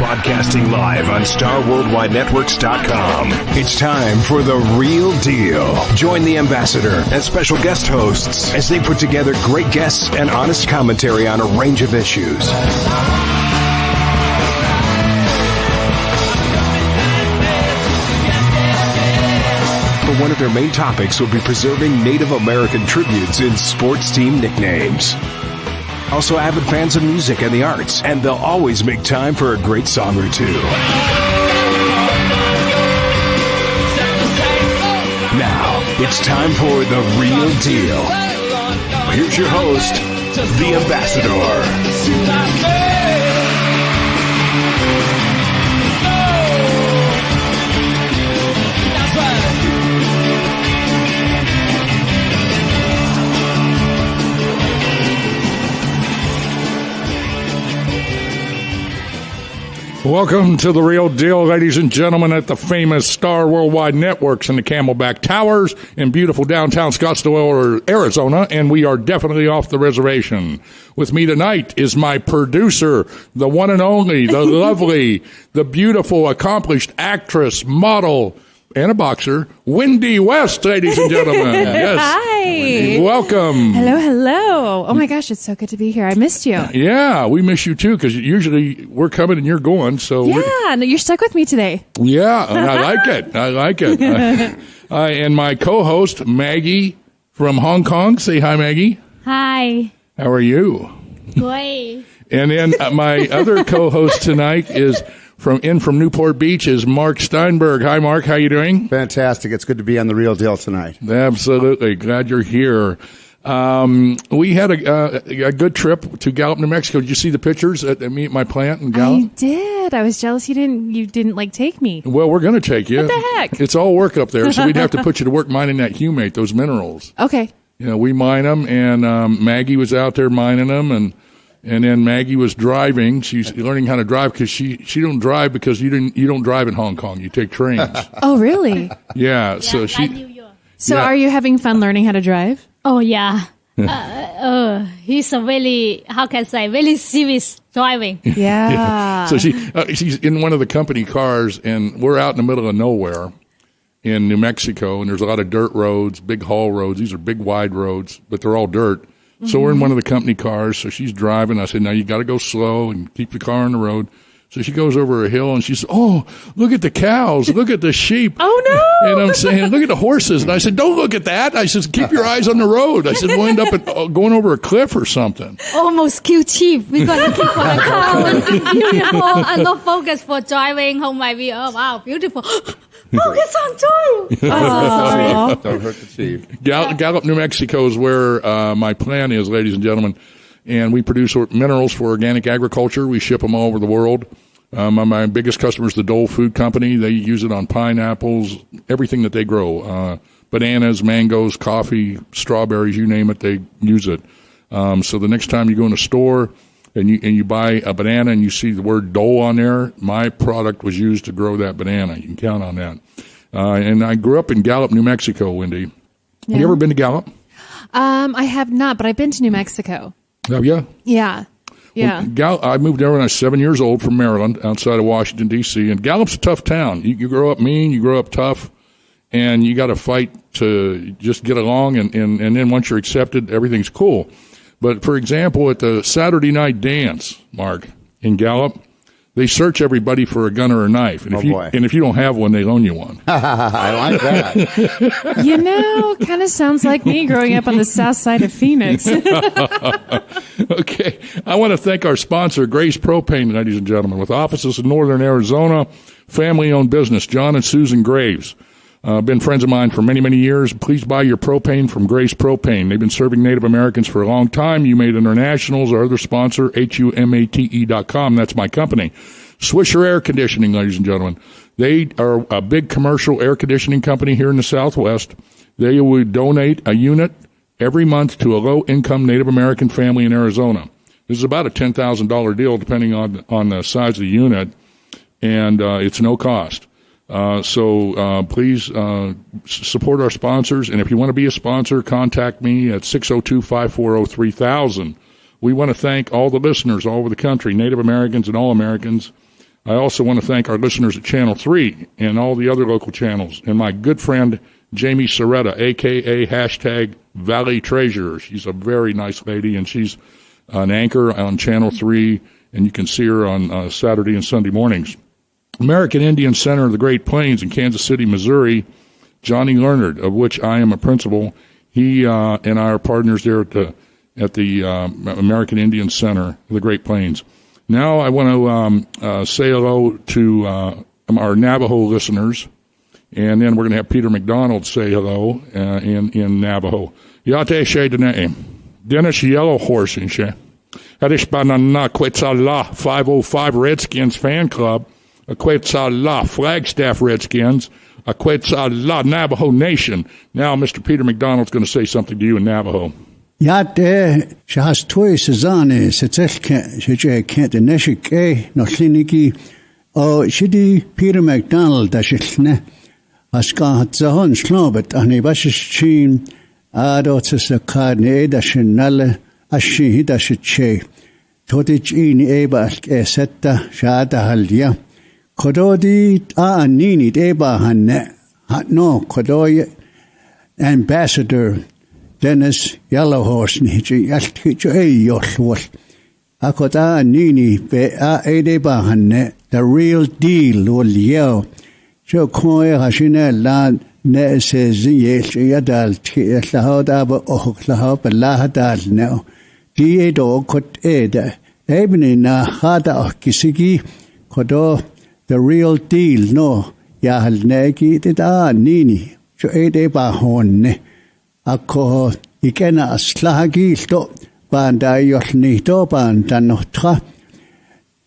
Broadcasting live on StarWorldWideNetworks.com. It's time for The Real Deal. Join the ambassador and special guest hosts as they put together great guests and honest commentary on a range of issues. One of their main topics will be preserving Native American tributes in sports team nicknames. Also avid fans of music and the arts, and they'll always make time for a great song or two. Now, it's time for The Real Deal. Here's your host, the Ambassador. Welcome to The Real Deal, ladies and gentlemen, at the famous Star Worldwide Networks in the Camelback Towers in beautiful downtown Scottsdale, Arizona, and we are definitely off the reservation. With me tonight is my producer, the one and only, the lovely, the beautiful, accomplished actress, model, and a boxer, Wendy West, ladies and gentlemen. Yes. Hi. Wendy, welcome. Hello, hello. Oh, my gosh, it's so good to be here. I missed you. Yeah, we miss you, too, because usually we're coming and you're going. So yeah, no, you're stuck with me today. Yeah, and I like it. I like it. And my co-host, Maggie from Hong Kong. Say hi, Maggie. Hi. How are you? Great. And then my other co-host tonight is from Newport Beach is Mark Steinberg. Hi, Mark. How you doing? Fantastic. It's good to be on The Real Deal tonight. Absolutely. Glad you're here. We had a good trip to Gallup, New Mexico. Did you see the pictures at my plant in Gallup? I did. I was jealous you didn't like take me. Well, we're going to take you. What the heck? It's all work up there, so we'd have to put you to work mining that humate, those minerals. Okay. You know, we mine them, and Maggie was out there mining them, and then Maggie was driving. She's learning how to drive because she don't drive because you don't drive in Hong Kong. You take trains. Oh, really? Yeah. So like she. New York. So are you having fun learning how to drive? Oh, yeah. He's a really, how can I say, really serious driving. Yeah. So she's in one of the company cars, and we're out in the middle of nowhere in New Mexico, and there's a lot of dirt roads, big haul roads. These are big, wide roads, but they're all dirt. So we're in one of the company cars, so she's driving. I said, now you got to go slow and keep the car on the road. So she goes over a hill, and she says, oh, look at the cows, look at the sheep. Oh, no. And I'm saying, look at the horses. And I said, don't look at that. I said, keep your eyes on the road. I said, we'll end up going over a cliff or something. Almost kill sheep. We're going to keep for the cow and beautiful and not focus for driving home my view. Oh, wow, beautiful. Focus on driving. Don't hurt the sheep. Gallup, New Mexico is where my plant is, ladies and gentlemen. And we produce minerals for organic agriculture. We ship them all over the world. My biggest customer is the Dole Food Company. They use it on pineapples, everything that they grow. Bananas, mangoes, coffee, strawberries, you name it, they use it. So the next time you go in a store and you buy a banana and you see the word Dole on there, my product was used to grow that banana. You can count on that. And I grew up in Gallup, New Mexico, Wendy. Yeah. Have you ever been to Gallup? I have not, but I've been to New Mexico. Have you? Yeah. Yeah. Well, I moved there when I was 7 years old from Maryland, outside of Washington, D.C., and Gallup's a tough town. You grow up mean, you grow up tough, and you got to fight to just get along, and then once you're accepted, everything's cool. But, for example, at the Saturday night dance, Mark, in Gallup, they search everybody for a gun or a knife. And if you don't have one, they loan you one. I like that. You know, kind of sounds like me growing up on the south side of Phoenix. Okay. I want to thank our sponsor, Grace Propane, ladies and gentlemen, with offices in northern Arizona, family-owned business, John and Susan Graves. Been friends of mine for many, many years. Please buy your propane from Grace Propane. They've been serving Native Americans for a long time. UMate International's our other sponsor, HUMATE.com. That's my company. Swisher Air Conditioning, ladies and gentlemen. They are a big commercial air conditioning company here in the Southwest. They would donate a unit every month to a low-income Native American family in Arizona. This is about a $10,000 deal, depending on the size of the unit, and it's no cost. So please support our sponsors, and if you want to be a sponsor, contact me at 602-540-3000. We want to thank all the listeners all over the country, Native Americans and all Americans. I also want to thank our listeners at Channel 3 and all the other local channels, and my good friend Jamie Soretta, a.k.a. hashtag Valley Treasurer. She's a very nice lady, and she's an anchor on Channel 3, and you can see her on Saturday and Sunday mornings. American Indian Center of the Great Plains in Kansas City, Missouri, Johnny Leonard, of which I am a principal. He and I are partners there at the American Indian Center of the Great Plains. Now I want to say hello to our Navajo listeners, and then we're going to have Peter McDonald say hello in Navajo. Yate she dene, Dennis Yellow Horse in she. Hadish banana Quetzala 505 Redskins fan club, a Quetzala Flagstaff Redskins, a Quetzala Navajo Nation. Now Mr. Peter McDonald's going to say something to you in Navajo. Yate shas toy sezane setzelke sheje kent neshike no kliniki o shidi Peter McDonald dashne aska hatzahon slobet ani bashchin ado tsekadne dashnale ashi dashche todich ini eba esetta shada halya kododi anini eba hanne no kodoy ambassador Dennis Yellowhorse niji yaltijo yolwol akoda nini be edeba hanne the real deal wol yo jo koy hashine lan ne says yes yadal ti lahada ba lahaba lahadal no di do kot eda ebni na hada kisigi kodo the real deal no yahal negi da nini jo edeba honne Ako ikena aslagi to banda yohni to banda notra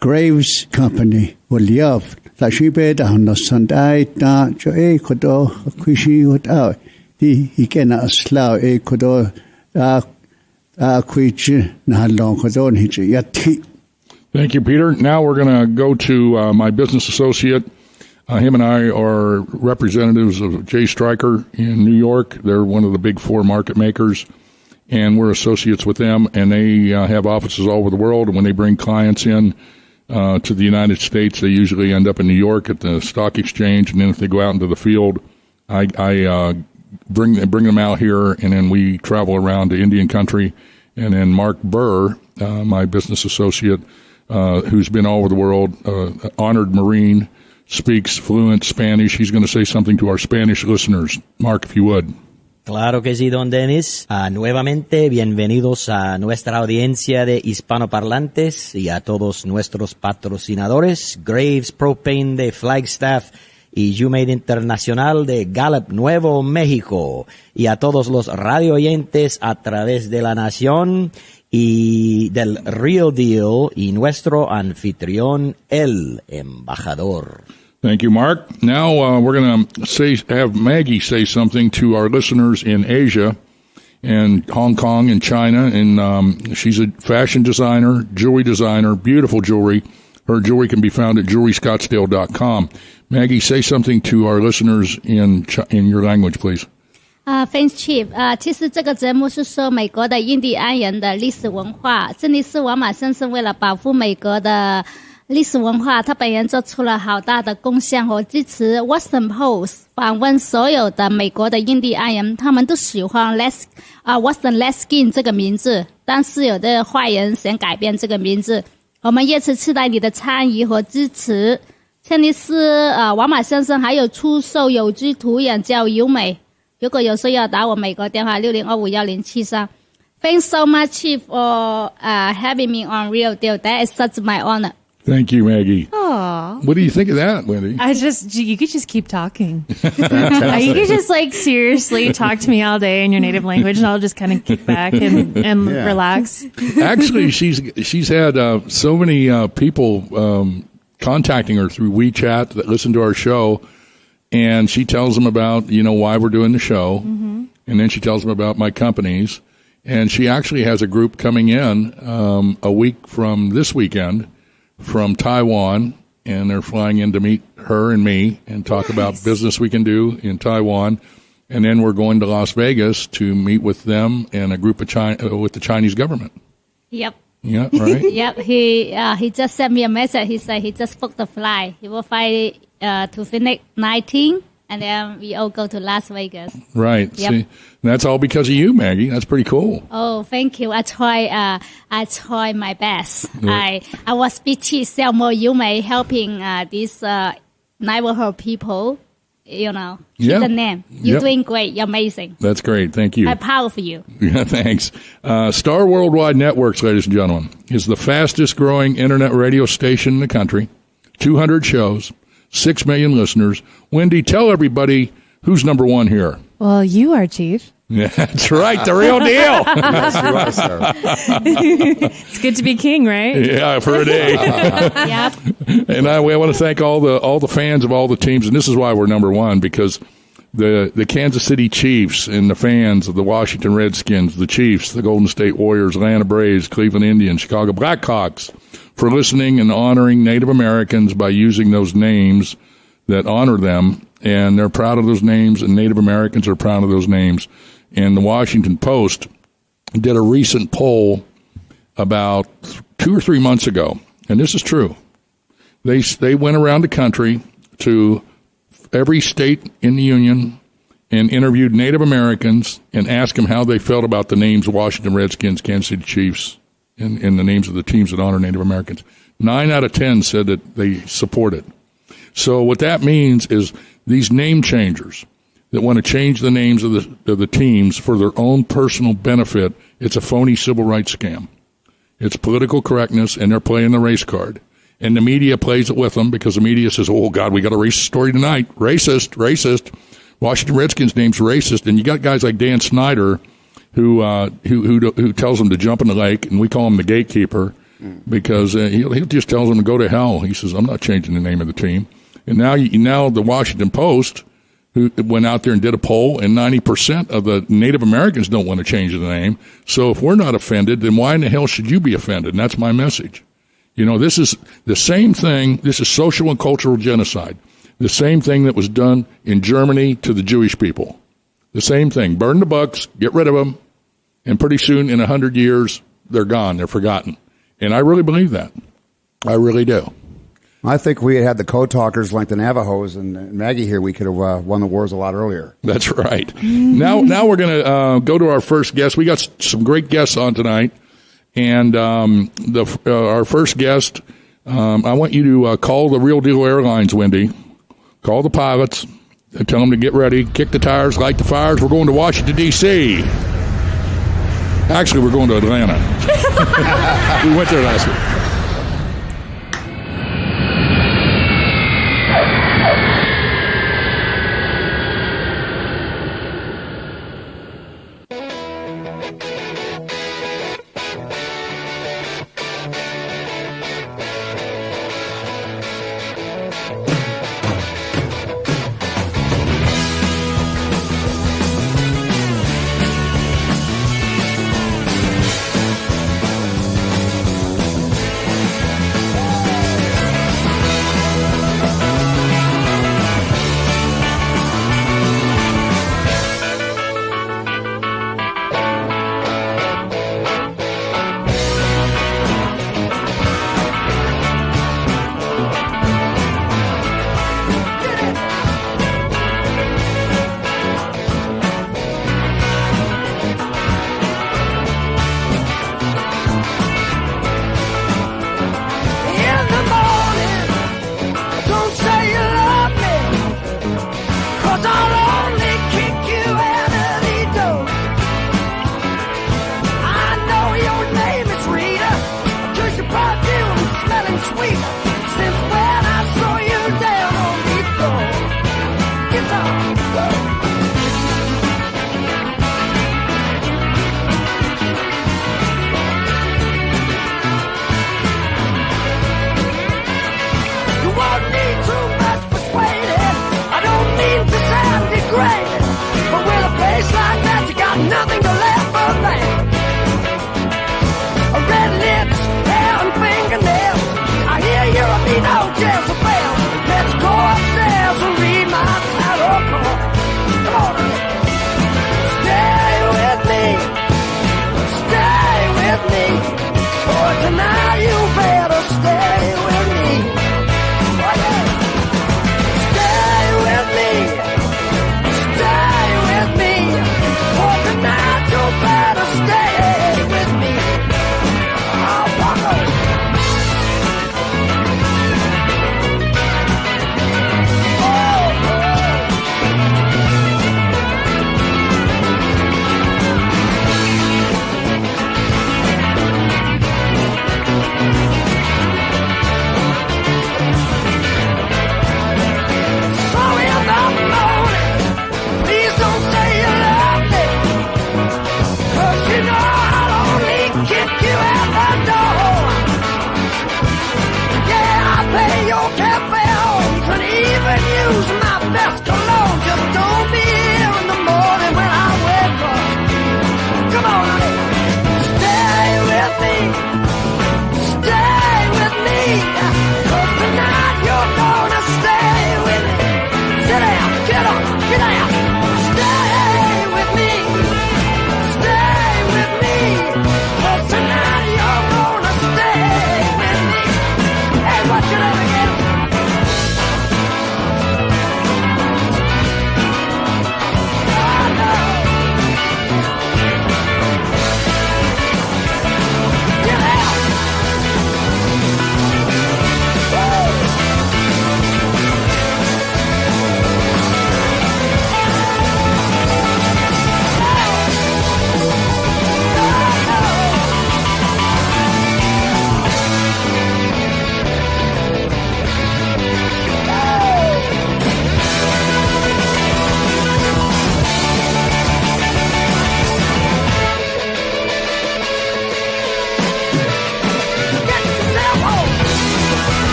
Graves Company will yov la shibe da no sandai da jo kodo kushi without di ikena asla kodo kuichi na long kodo hiji yati. Thank you, Peter. Now we're going to go to my business associate. Him and I are representatives of Jay Stryker in New York. They're one of the big four market makers, and we're associates with them, and they have offices all over the world. And when they bring clients in to the United States, they usually end up in New York at the stock exchange, and then if they go out into the field, I bring them out here, and then we travel around to Indian country. And then Mark Burr, my business associate, who's been all over the world, honored Marine, speaks fluent Spanish. He's going to say something to our Spanish listeners. Mark, if you would. Claro que sí, don Dennis. Nuevamente, bienvenidos a nuestra audiencia de hispanoparlantes y a todos nuestros patrocinadores, Graves Propane de Flagstaff y Humate Internacional de Gallup, Nuevo México, y a todos los radio oyentes a través de la nación y del Real Deal y nuestro anfitrión, el embajador. Thank you, Mark. Now we're going to have Maggie say something to our listeners in Asia and Hong Kong and China. And she's a fashion designer, jewelry designer, beautiful jewelry. Her jewelry can be found at jewelryscottsdale.com. Maggie, say something to our listeners in your language, please. Thanks, Chief. 其实这个节目是说美国的印第安人的历史文化。这里是王马先生为了保护美国的历史文化，他本人做出了好大的贡献和支持。Washington Post 访问所有的美国的印第安人，他们都喜欢 Western Redskin 这个名字，但是有的坏人想改变这个名字。我们热切期待你的参与和支持。这里是王马先生还有出售有机土壤叫优美。如果有需要打我美国电话60251073。Thanks so much, Chief, for having me on Real Deal. That is such my honor. Thank you, Maggie. Aw. What do you think of that, Wendy? You could just keep talking. You could just seriously talk to me all day in your native language, and I'll just kind of kick back and relax. Actually, she's had so many people contacting her through WeChat that listen to our show. And she tells them about, why we're doing the show. Mm-hmm. And then she tells them about my companies. And she actually has a group coming in a week from this weekend from Taiwan. And they're flying in to meet her and me and talk about business we can do in Taiwan. And then we're going to Las Vegas to meet with them and a group of with the Chinese government. Yep. Yeah, right. Yep. He just sent me a message. He said he just booked the flight. He will fly to Phoenix 19, and then we all go to Las Vegas. Right. Yep. See, that's all because of you, Maggie. That's pretty cool. Oh, thank you. I try my best. Right. I was busy Selmo Yume helping these neighborhood people. You know, keep Yep. the name. You're Yep. doing great. You're amazing. That's great. Thank you. I'm proud of you. Yeah, thanks. Star Worldwide Networks, ladies and gentlemen, is the fastest growing internet radio station in the country. 200 shows, 6 million listeners. Wendy, tell everybody who's number one here. Well, you are, Chief. Yeah, that's right. The real deal. Yes, you are, sir. It's good to be king, right? Yeah, for a day. Yep. And I want to thank all the fans of all the teams, and this is why we're number one, because the Kansas City Chiefs and the fans of the Washington Redskins, the Chiefs, the Golden State Warriors, Atlanta Braves, Cleveland Indians, Chicago Blackhawks, for listening and honoring Native Americans by using those names that honor them, and they're proud of those names, and Native Americans are proud of those names. And the Washington Post did a recent poll about 2 or 3 months ago, and this is true. They went around the country to every state in the union and interviewed Native Americans and asked them how they felt about the names Washington Redskins, Kansas City Chiefs, and the names of the teams that honor Native Americans. 9 out of 10 said that they support it. So what that means is these name changers that want to change the names of the teams for their own personal benefit, it's a phony civil rights scam. It's political correctness, and they're playing the race card. And the media plays it with them because the media says, oh, God, we got a racist story tonight. Racist. Washington Redskins name's racist. And you got guys like Dan Snyder who tells them to jump in the lake, and we call him the gatekeeper because he just tells them to go to hell. He says, I'm not changing the name of the team. And now the Washington Post, who went out there and did a poll, and 90% of the Native Americans don't want to change the name. So if we're not offended, then why in the hell should you be offended? And that's my message. You know, this is the same thing. This is social and cultural genocide. The same thing that was done in Germany to the Jewish people. The same thing. Burn the books, get rid of them, and pretty soon, in 100 years, they're gone. They're forgotten. And I really believe that. I really do. I think we had the code talkers like the Navajos and Maggie here. We could have won the wars a lot earlier. That's right. Now we're going to go to our first guest. We got some great guests on tonight, and our first guest, I want you to call the Real Deal Airlines, Wendy. Call the pilots. Tell them to get ready, kick the tires, light the fires. We're going to Washington, D.C. Actually, we're going to Atlanta. We went there last week.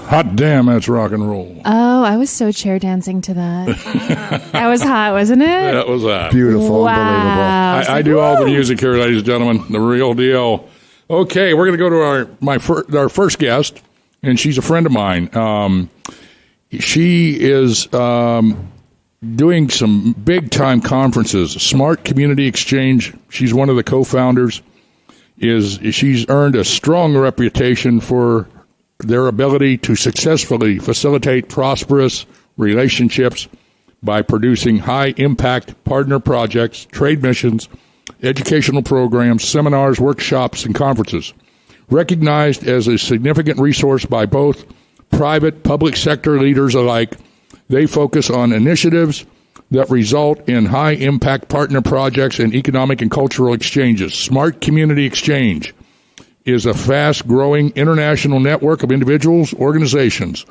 Hot damn, that's rock and roll. Oh, I was so chair dancing to that. That was hot, wasn't it? That was that. Beautiful, Wow. unbelievable. I do all the music here, ladies and gentlemen. The real deal. Okay, we're going to go to our first guest, and she's a friend of mine. She is doing some big-time conferences. Smart Community Exchange. She's one of the co-founders. She's earned a strong reputation for their ability to successfully facilitate prosperous relationships by producing high-impact partner projects, trade missions, educational programs, seminars, workshops, and conferences. Recognized as a significant resource by both private, public sector leaders alike, they focus on initiatives that result in high-impact partner projects and economic and cultural exchanges. Smart Community Exchange is a fast-growing international network of individuals, organizations.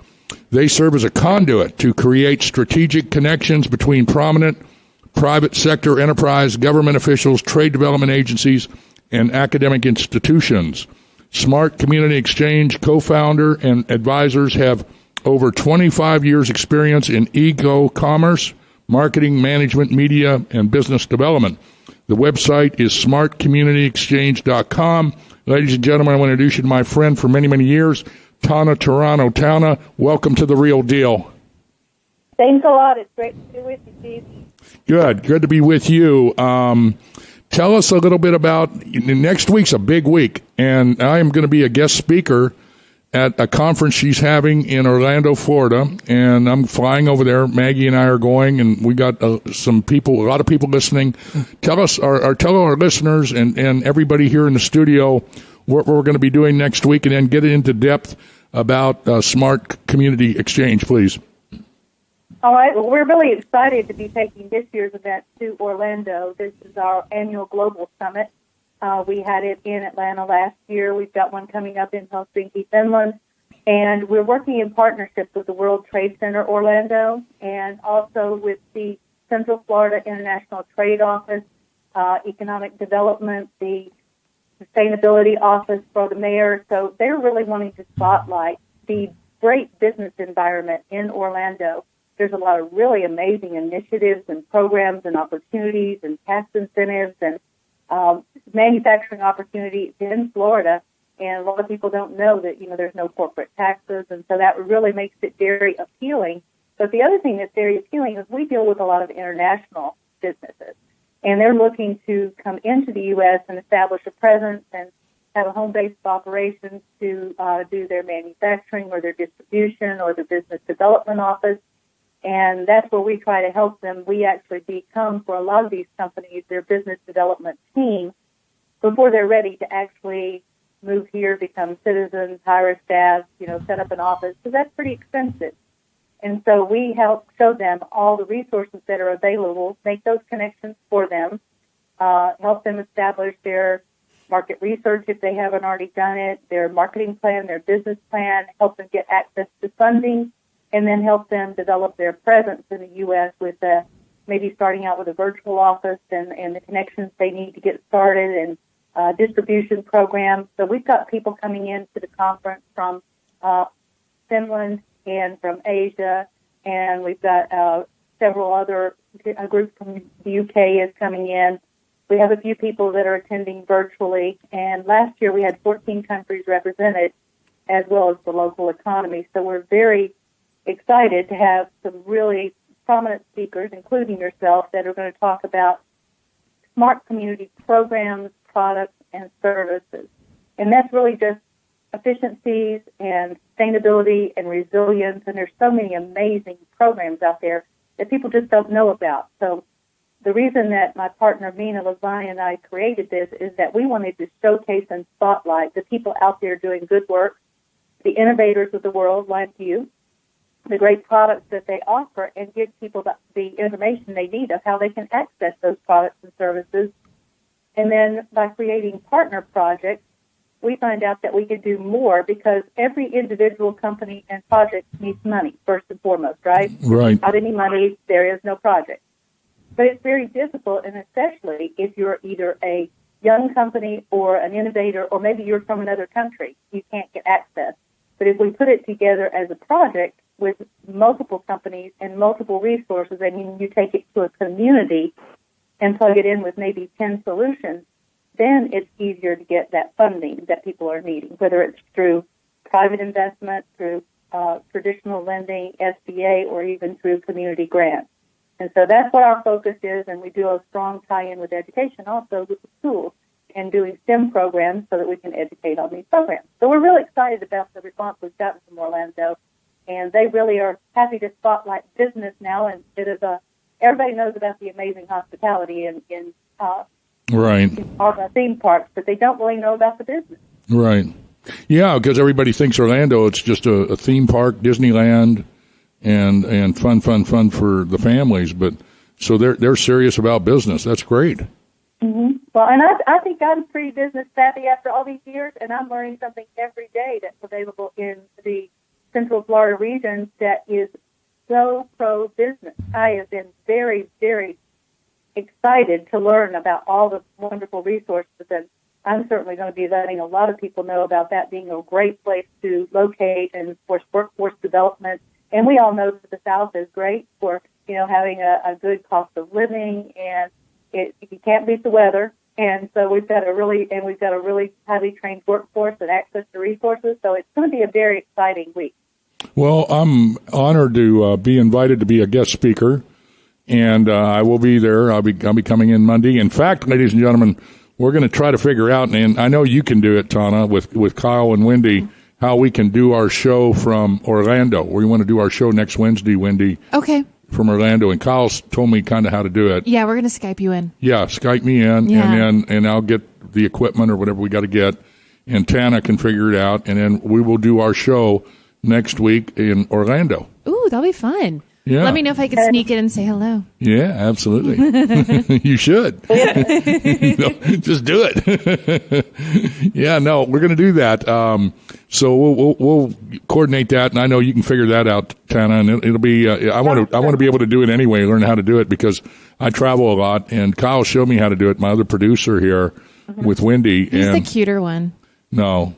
They serve as a conduit to create strategic connections between prominent private sector enterprise, government officials, trade development agencies, and academic institutions. Smart Community Exchange co-founder and advisors have over 25 years experience in e-commerce, marketing, management, media, and business development. The website is smartcommunityexchange.com. Ladies and gentlemen, I want to introduce you to my friend for many, many years, Tana Toronto. Tana, welcome to The Real Deal. Thanks a lot. It's great to be with you, Steve. Good to be with you. Tell us a little bit about, next week's a big week, and I am going to be a guest speaker at a conference she's having in Orlando, Florida, and I'm flying over there. Maggie and I are going, and we got a lot of people listening. Tell our listeners and everybody here in the studio what we're going to be doing next week, and then get into depth about Smart Community Exchange, please. All right. Well, we're really excited to be taking this year's event to Orlando. This is our annual Global Summit. We had it in Atlanta last year. We've got one coming up in Helsinki, Finland. And we're working in partnership with the World Trade Center Orlando and also with the Central Florida International Trade Office, Economic Development, the Sustainability Office for the mayor. So they're really wanting to spotlight the great business environment in Orlando. There's a lot of really amazing initiatives and programs and opportunities and tax incentives and manufacturing opportunities in Florida, and a lot of people don't know that, there's no corporate taxes, and so that really makes it very appealing. But the other thing that's very appealing is we deal with a lot of international businesses, and they're looking to come into the U.S. and establish a presence and have a home base of operations to do their manufacturing or their distribution or the business development office. And that's where we try to help them. We actually become, for a lot of these companies, their business development team before they're ready to actually move here, become citizens, hire a staff, set up an office, because that's pretty expensive. And so we help show them all the resources that are available, make those connections for them, help them establish their market research if they haven't already done it, their marketing plan, their business plan, help them get access to funding, and then help them develop their presence in the U.S. with maybe starting out with a virtual office and the connections they need to get started and distribution programs. So we've got people coming into the conference from Finland and from Asia, and we've got several other groups from the UK is coming in. We have a few people that are attending virtually, and last year we had 14 countries represented as well as the local economy. So we're very excited to have some really prominent speakers, including yourself, that are going to talk about smart community programs, products, and services. And that's really just efficiencies and sustainability and resilience, and there's so many amazing programs out there that people just don't know about. So the reason that my partner, Mina Levine, and I created this is that we wanted to showcase and spotlight the people out there doing good work, the innovators of the world like you, the great products that they offer, and give people the information they need of how they can access those products and services. And then by creating partner projects, we find out that we can do more because every individual company and project needs money, first and foremost, right? Right. Without any money, there is no project. But it's very difficult, and especially if you're either a young company or an innovator, or maybe you're from another country, you can't get access But if we put it together as a project with multiple companies and multiple resources, I mean, you take it to a community and plug it in with maybe 10 solutions, then it's easier to get that funding that people are needing, whether it's through private investment, through traditional lending, SBA, or even through community grants. And so that's what our focus is, and we do a strong tie-in with education also with the schools and doing STEM programs so that we can educate on these programs. So we're really excited about the response we've gotten from Orlando, and they really are happy to spotlight business now instead of everybody knows about the amazing hospitality in our theme parks, but they don't really know about the business. Right. Yeah, because everybody thinks Orlando, it's just a theme park, Disneyland, and fun for the families. But so they're serious about business. That's great. Mm-hmm. Well, and I think I'm pretty business savvy after all these years, and I'm learning something every day that's available in the Central Florida region that is so pro-business. I have been very, very excited to learn about all the wonderful resources, and I'm certainly going to be letting a lot of people know about that being a great place to locate and for workforce development. And we all know that the South is great for, having a good cost of living, and you can't beat the weather. And so we've got a really highly trained workforce and access to resources. So it's going to be a very exciting week. Well, I'm honored to be invited to be a guest speaker, and I will be there. I'll be coming in Monday. In fact, ladies and gentlemen, we're going to try to figure out, and I know you can do it, Tana, with Kyle and Wendy, how we can do our show from Orlando. We want to do our show next Wednesday, Wendy. Okay. From Orlando, and Kyle's told me kind of how to do it. Yeah, we're going to Skype you in. Yeah, Skype me in, and I'll get the equipment or whatever we got to get, and Tana can figure it out, and then we will do our show next week in Orlando. Ooh, that'll be fun. Yeah. Let me know if I can sneak in and say hello. Yeah, absolutely. You should. Just do it. Yeah, no, we're going to do that. So we'll coordinate that, and I know you can figure that out, Tana. And it'll be. I want to be able to do it anyway. Learn how to do it because I travel a lot, and Kyle showed me how to do it. My other producer here with Wendy. He's the cuter one. No.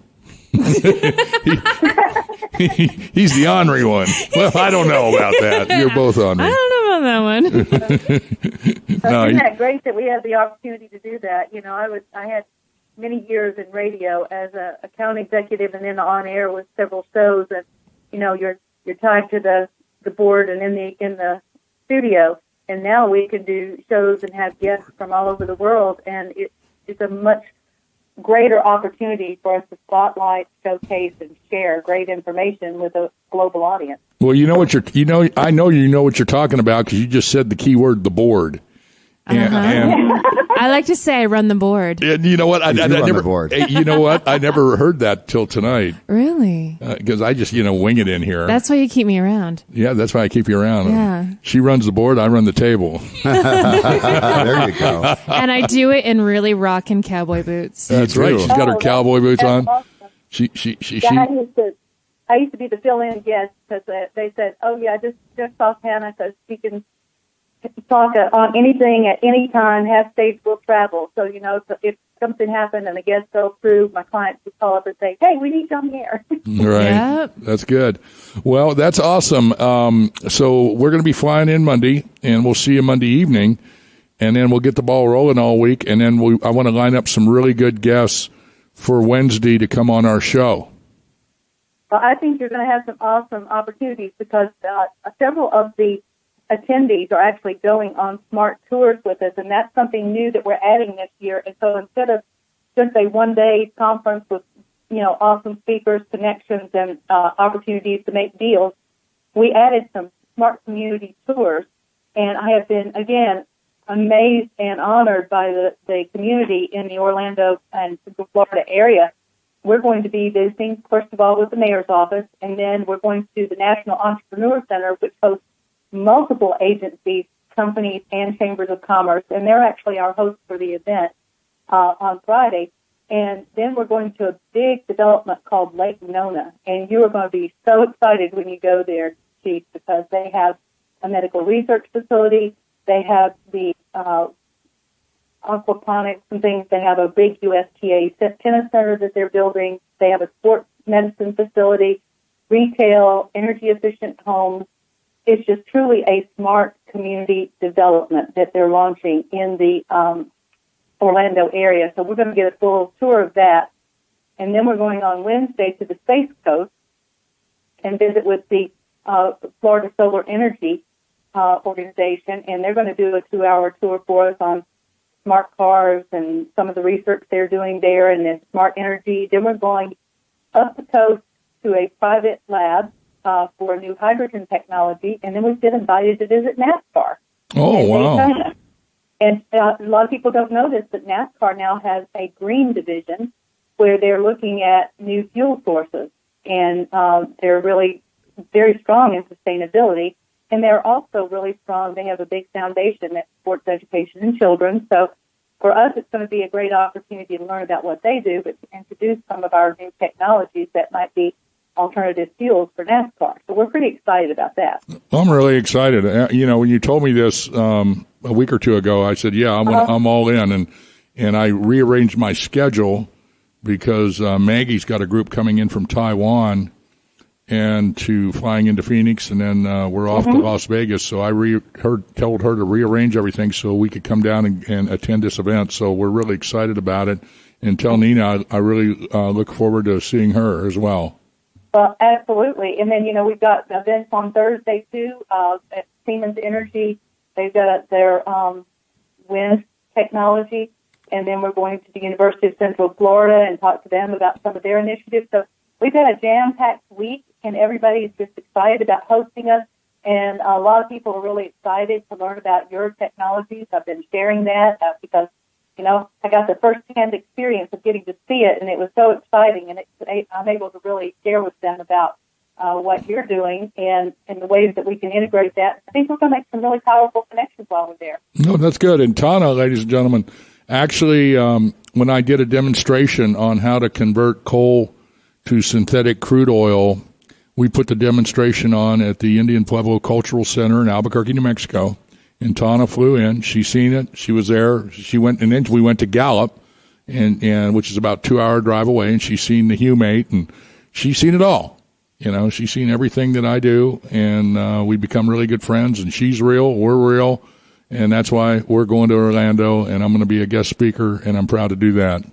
He's the ornery one. Well, I don't know about that. You're both ornery. I don't know about that one. Isn't that great that we have the opportunity to do that? I had many years in radio as a account executive and then on air with several shows, and you're tied to the board and in the studio, and now we can do shows and have guests from all over the world, and it's a much greater opportunity for us to spotlight, showcase, and share great information with a global audience. Well, I know you know what you're talking about because you just said the key word, the board. And I like to say I run the board. And you know what? I never. Board. You know what? I never heard that till tonight. Really? Because I just wing it in here. That's why you keep me around. Yeah, that's why I keep you around. Yeah. She runs the board. I run the table. There you go. And I do it in really rockin' cowboy boots. That's right. She's got her cowboy boots on. Awesome. She. I used to be the fill-in guest because they said, "Oh yeah, just talk Hannah because she can talk on anything at any time. Half stage will travel." So so if something happened and the guest fell through, my clients would call up and say, "Hey, we need you on the air." Right. Yep. That's good. Well, that's awesome. So we're going to be flying in Monday, and we'll see you Monday evening, and then we'll get the ball rolling all week, and then I want to line up some really good guests for Wednesday to come on our show. Well, I think you're going to have some awesome opportunities because several of the attendees are actually going on smart tours with us, and that's something new that we're adding this year. And so instead of just a one-day conference with, awesome speakers, connections, and opportunities to make deals, we added some smart community tours. And I have been, again, amazed and honored by the community in the Orlando and Central Florida area. We're going to be visiting, first of all, with the mayor's office, and then we're going to the National Entrepreneur Center, which hosts multiple agencies, companies, and chambers of commerce, and they're actually our hosts for the event on Friday. And then we're going to a big development called Lake Nona, and you are going to be so excited when you go there, Chief, because they have a medical research facility, they have the aquaponics and things. They have a big USTA tennis center that they're building. They have a sports medicine facility. retail, energy-efficient homes. It's just truly a smart community development that they're launching in the Orlando area. So we're going to get a full tour of that. And then we're going on Wednesday to the Space Coast and visit with the Florida Solar Energy organization. And they're going to do a 2-hour tour for us on smart cars and some of the research they're doing there, and then smart energy. Then we're going up the coast to a private lab for new hydrogen technology, and then we've been invited to visit NASCAR. Oh, wow. And a lot of people don't know this, but NASCAR now has a green division where they're looking at new fuel sources, and they're really very strong in sustainability, and they're also really strong. They have a big foundation that supports education in children. So for us, it's going to be a great opportunity to learn about what they do, but to introduce some of our new technologies that might be alternative fuels for NASCAR. So we're pretty excited about that. I'm really excited. When you told me this a week or two ago, I said, yeah, I'm all in. And I rearranged my schedule because Maggie's got a group coming in from Taiwan and flying into Phoenix, and then we're off to Las Vegas. So I told her to rearrange everything so we could come down and attend this event. So we're really excited about it. And tell Nina I really look forward to seeing her as well. Well, absolutely. And then, we've got events on Thursday, too, at Siemens Energy. They've got their wind technology. And then we're going to the University of Central Florida and talk to them about some of their initiatives. So we've got a jam-packed week, and everybody's just excited about hosting us. And a lot of people are really excited to learn about your technologies. I've been sharing that because, I got the first-hand experience of getting to see it, and it was so exciting. And I'm able to really share with them about what you're doing and the ways that we can integrate that. I think we're going to make some really powerful connections while we're there. No, that's good. And Tana, ladies and gentlemen, actually, when I did a demonstration on how to convert coal to synthetic crude oil, we put the demonstration on at the Indian Pueblo Cultural Center in Albuquerque, New Mexico. And Tana flew in. She's seen it. She was there. She went, and then we went to Gallup, and which is about a 2-hour drive away. And she's seen the Humate, and she's seen it all. She's seen everything that I do, and we become really good friends. And she's real. We're real. And that's why we're going to Orlando, and I'm going to be a guest speaker, and I'm proud to do that.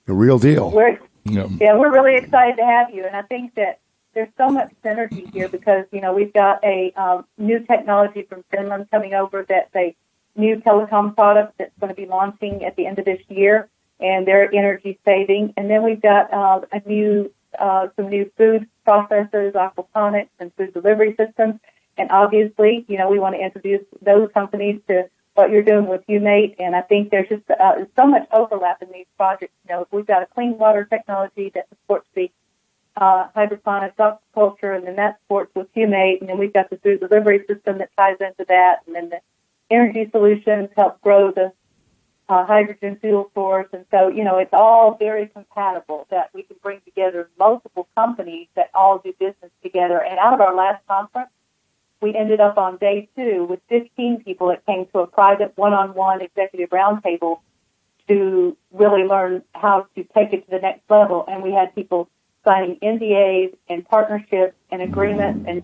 The real deal. We're really excited to have you, and I think that there's so much synergy here because, we've got a new technology from Finland coming over that's a new telecom product that's going to be launching at the end of this year, and they're energy saving. And then we've got some new food processors, aquaponics, and food delivery systems. And obviously, we want to introduce those companies to what you're doing with Humate. And I think there's just so much overlap in these projects. We've got a clean water technology that supports the hydroponics, aquaculture, and then that supports with Humate. And then we've got the food delivery system that ties into that. And then the energy solutions help grow the hydrogen fuel source. And so, it's all very compatible that we can bring together multiple companies that all do business together. And out of our last conference, we ended up on day 2 with 15 people that came to a private one-on-one executive roundtable to really learn how to take it to the next level. And we had people signing NDAs and partnerships and agreements, and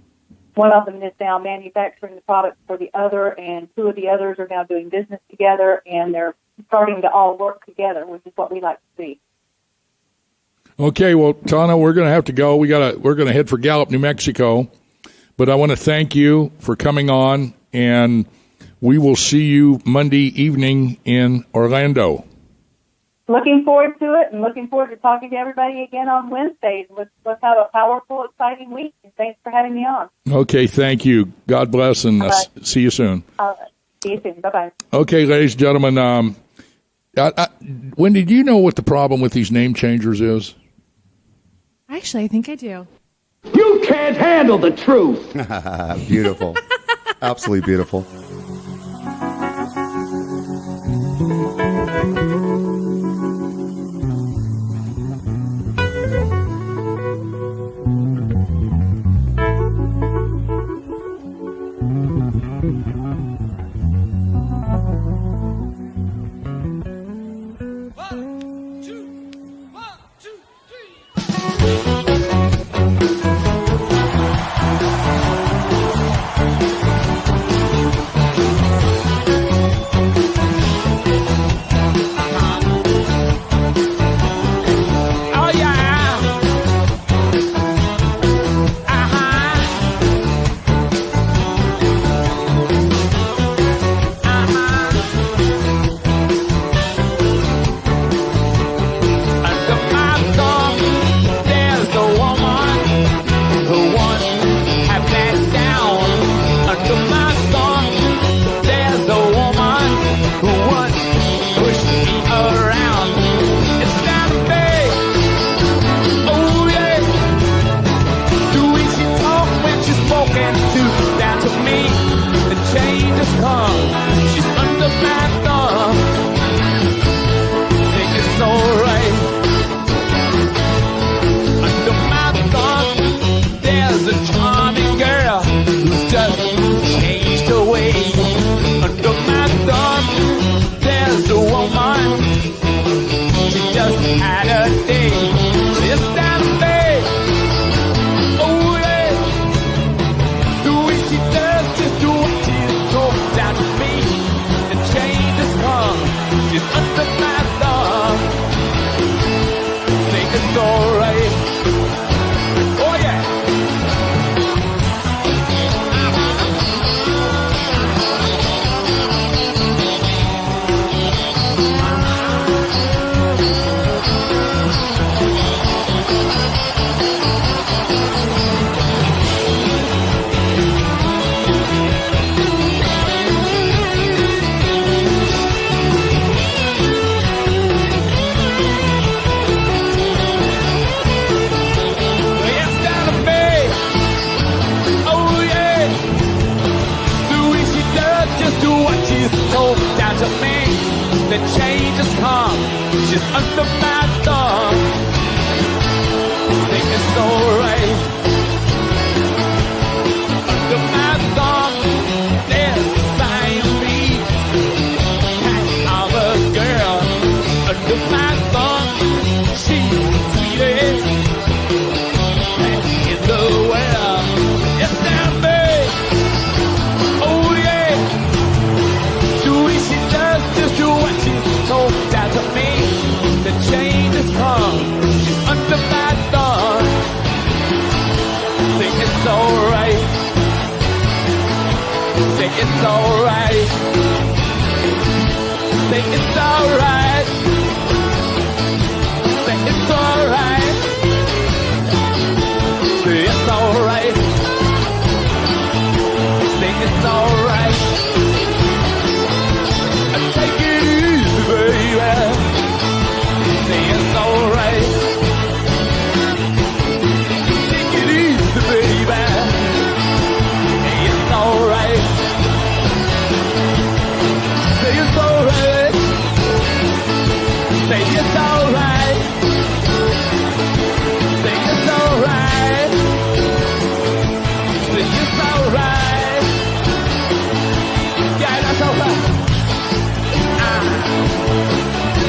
one of them is now manufacturing the product for the other, and 2 of the others are now doing business together, and they're starting to all work together, which is what we like to see. Okay, well, Tana, we're going to have to go. We're going to head for Gallup, New Mexico. But I want to thank you for coming on, and we will see you Monday evening in Orlando. Looking forward to it, and looking forward to talking to everybody again on Wednesdays. Let's have a powerful, exciting week, and thanks for having me on. Okay, thank you. God bless, and see you soon. See you soon. Bye-bye. Okay, ladies and gentlemen, Wendy, do you know what the problem with these name changers is? Actually, I think I do. You can't handle the truth. Beautiful. Absolutely beautiful. She's under my thumb. Think it's alright. Under my thumb, there's a Siamese kind of a girl. Under my thumb, she's the sweetest thing in the world. Yes, now, babe. Oh, yeah. The way she does just do what she's told. Down to me, the chain is hung. She's under my thumb. Think it's alright. Think it's alright. Think it's alright. Think it's alright. Think it's alright. Think it's alright. Take it easy, baby. Think it's alright. Take it easy, baby. It's alright. Say it's alright. Say it's alright. Say it's alright. Say it's alright. Yeah, that's alright.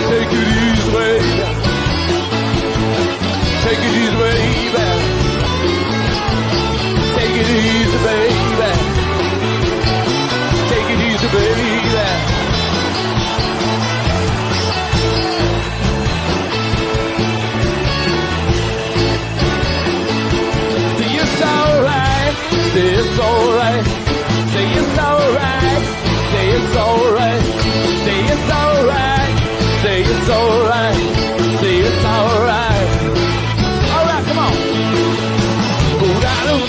Take it easy, baby. Take it easy, baby. Take it easy, baby. Take it easy, baby. Say it's alright. Say it's alright. Say it's alright. Say it's alright. Say it's alright. Say it's alright. Say it's alright. Alright, come on. Ooh-da-doo.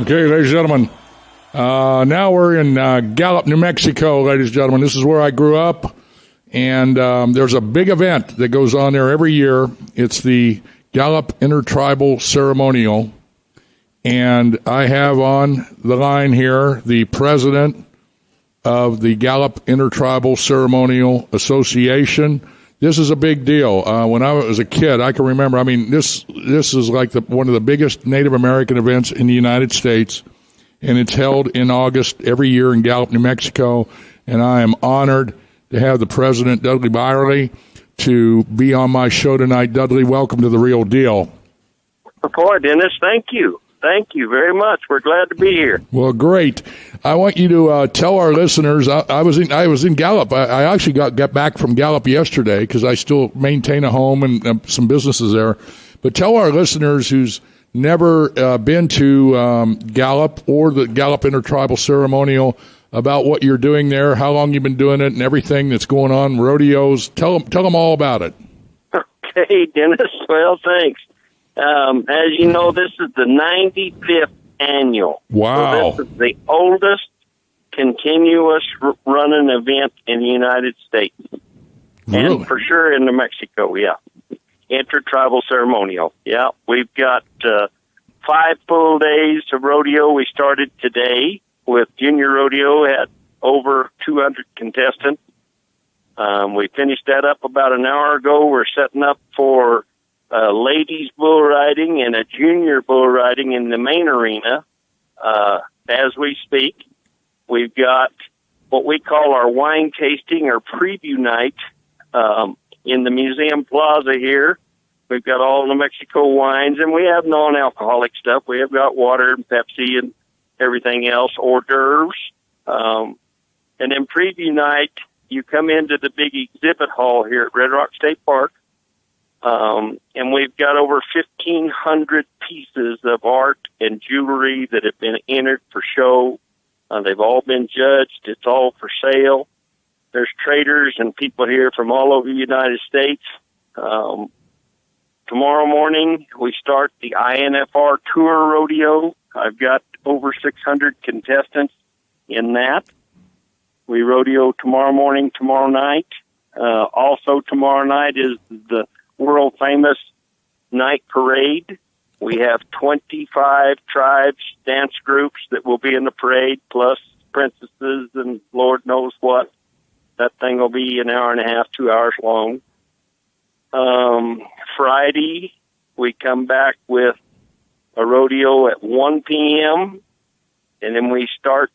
Okay, ladies and gentlemen, now we're in Gallup, New Mexico, ladies and gentlemen. This is where I grew up, and there's a big event that goes on there every year. It's the Gallup Intertribal Ceremonial, and I have on the line here the president of the Gallup Intertribal Ceremonial Association. This is a big deal. When I was a kid, I can remember, I mean, this is like one of the biggest Native American events in the United States, and it's held in August every year in Gallup, New Mexico, and I am honored to have the president, Dudley Byerly, to be on my show tonight. Dudley, welcome to The Real Deal. Boy, Dennis, thank you. Thank you very much. We're glad to be here. Well, great. I want you to tell our listeners. I was in Gallup. I actually got back from Gallup yesterday because I still maintain a home and some businesses there. But tell our listeners who's never been to Gallup or the Gallup Intertribal Ceremonial about what you're doing there, how long you've been doing it, and everything that's going on, rodeos. Tell them all about it. Okay, Dennis. Well, thanks. As you know, this is the 95th annual. Wow. So this is the oldest continuous running event in the United States. Really? And for sure in New Mexico, yeah. Intertribal Ceremonial. Yeah, we've got 5 full days of rodeo. We started today with Junior Rodeo at over 200 contestants. We finished that up about an hour ago. We're setting up for ladies bull riding and a junior bull riding in the main arena as we speak. We've got what we call our wine tasting or preview night in the Museum Plaza here. We've got all New Mexico wines, and we have non-alcoholic stuff. We have got water and Pepsi and everything else, hors d'oeuvres. And then preview night, you come into the big exhibit hall here at Red Rock State Park. And we've got over 1,500 pieces of art and jewelry that have been entered for show. They've all been judged. It's all for sale. There's traders and people here from all over the United States. Tomorrow morning, we start the INFR Tour Rodeo. I've got over 600 contestants in that. We rodeo tomorrow morning, tomorrow night. Also tomorrow night is the world famous night parade. We have 25 tribes, dance groups that will be in the parade, plus princesses and Lord knows what. That thing will be an hour and a half, 2 hours long. Friday, we come back with a rodeo at 1 p.m., and then we start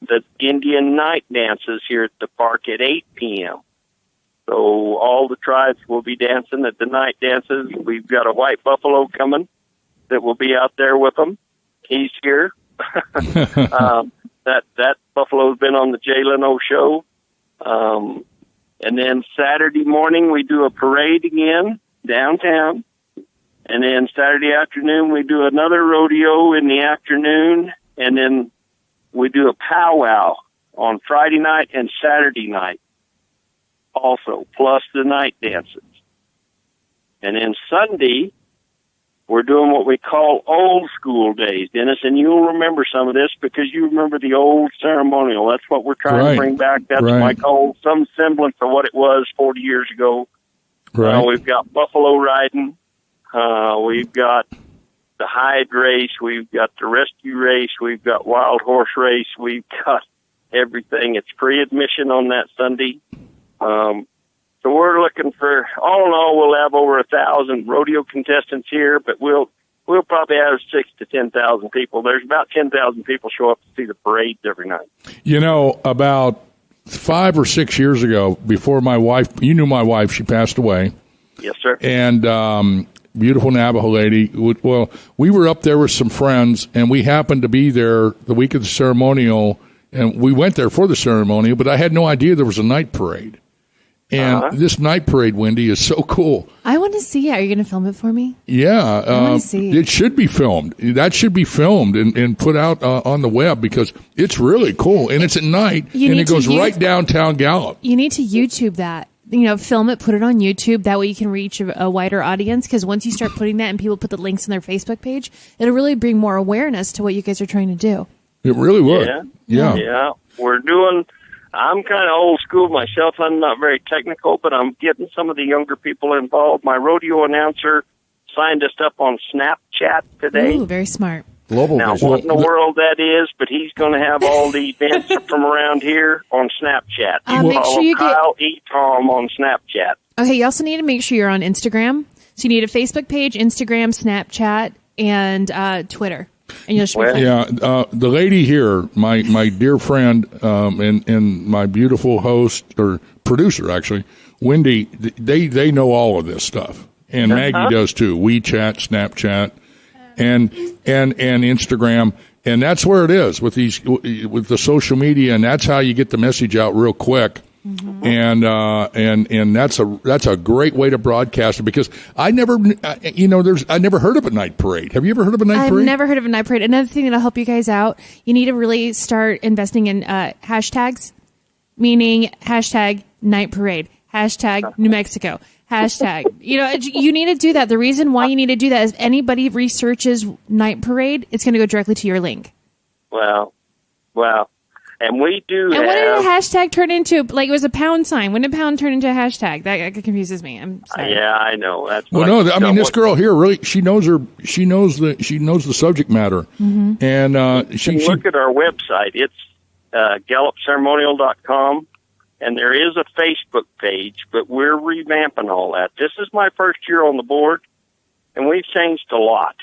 the Indian night dances here at the park at 8 p.m. So all the tribes will be dancing at the night dances. We've got a white buffalo coming that will be out there with them. He's here. That buffalo's been on the Jay Leno show. And then Saturday morning we do a parade again downtown. And then Saturday afternoon we do another rodeo in the afternoon. And then we do a powwow on Friday night and Saturday night also, plus the night dances. And then Sunday, we're doing what we call old school days, Dennis, and you'll remember some of this because you remember the old ceremonial. That's what we're trying to bring back. That's like some semblance of what it was 40 years ago. Right. We've got buffalo riding. We've got the hide race. We've got the rescue race. We've got wild horse race. We've got everything. It's free admission on that Sunday. So we're looking for, all in all, we'll have over 1,000 rodeo contestants here, but we'll probably have 6,000 to 10,000 people. There's about 10,000 people show up to see the parades every night. You know, about 5 or 6 years ago, before my wife, you knew my wife, she passed away. Yes, sir. And beautiful Navajo lady. Well, we were up there with some friends, and we happened to be there the week of the ceremonial, and we went there for the ceremonial, but I had no idea there was a night parade. And this night parade, Wendy, is so cool. I want to see it. Are you going to film it for me? Yeah. I want to see it. It should be filmed. That should be filmed and put out on the web because it's really cool. And it's at night, and it goes right downtown Gallup. You need to YouTube that. You know, film it, put it on YouTube. That way you can reach a wider audience because once you start putting that and people put the links on their Facebook page, it'll really bring more awareness to what you guys are trying to do. It really would. Yeah. I'm kind of old school myself. I'm not very technical, but I'm getting some of the younger people involved. My rodeo announcer signed us up on Snapchat today. Ooh, very smart. Global now, vision. what in the world that is, but he's going to have all the events from around here on Snapchat. Make sure you Kyle E. Tom on Snapchat. Okay, you also need to make sure you're on Instagram. So you need a Facebook page, Instagram, Snapchat, and Twitter. And you'll the lady here, my dear friend, and my beautiful host or producer, actually, Wendy, they know all of this stuff, and Maggie does too. WeChat, Snapchat, and Instagram, and that's where it is with with the social media, and that's how you get the message out real quick. Mm-hmm. And that's a great way to broadcast it because I never heard of a night parade. Have you ever heard of a night parade? I've never heard of a night parade. Another thing that'll help you guys out, you need to really start investing in hashtags, meaning hashtag night parade, hashtag New Mexico, hashtag. You need to do that. The reason why you need to do that is anybody researches night parade, it's going to go directly to your link. Wow. And we do And what did a hashtag turn into? Like, it was a pound sign. When did pound turn into a hashtag? That confuses me. I'm sorry. Yeah, I know. That's this girl here really she knows the subject matter. Mm-hmm. And she look at our website. It's GallupCeremonial.com, and there is a Facebook page, but we're revamping all that. This is my first year on the board, and we've changed a lot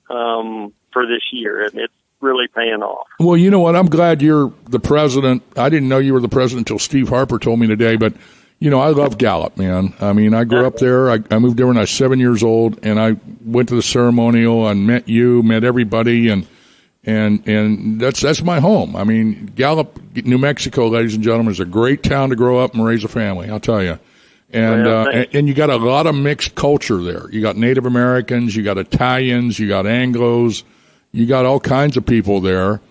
for this year, and it's really paying off. Well, you know what? I'm glad you're the president. I didn't know you were the president until Steve Harper told me today, but, I love Gallup, man. I mean, I grew up there. I moved there when I was 7 years old, and I went to the ceremonial and met everybody, and that's my home. I mean, Gallup, New Mexico, ladies and gentlemen, is a great town to grow up and raise a family, I'll tell you. And you got a lot of mixed culture there. You got Native Americans, you got Italians, you got Anglos, you got all kinds of people there,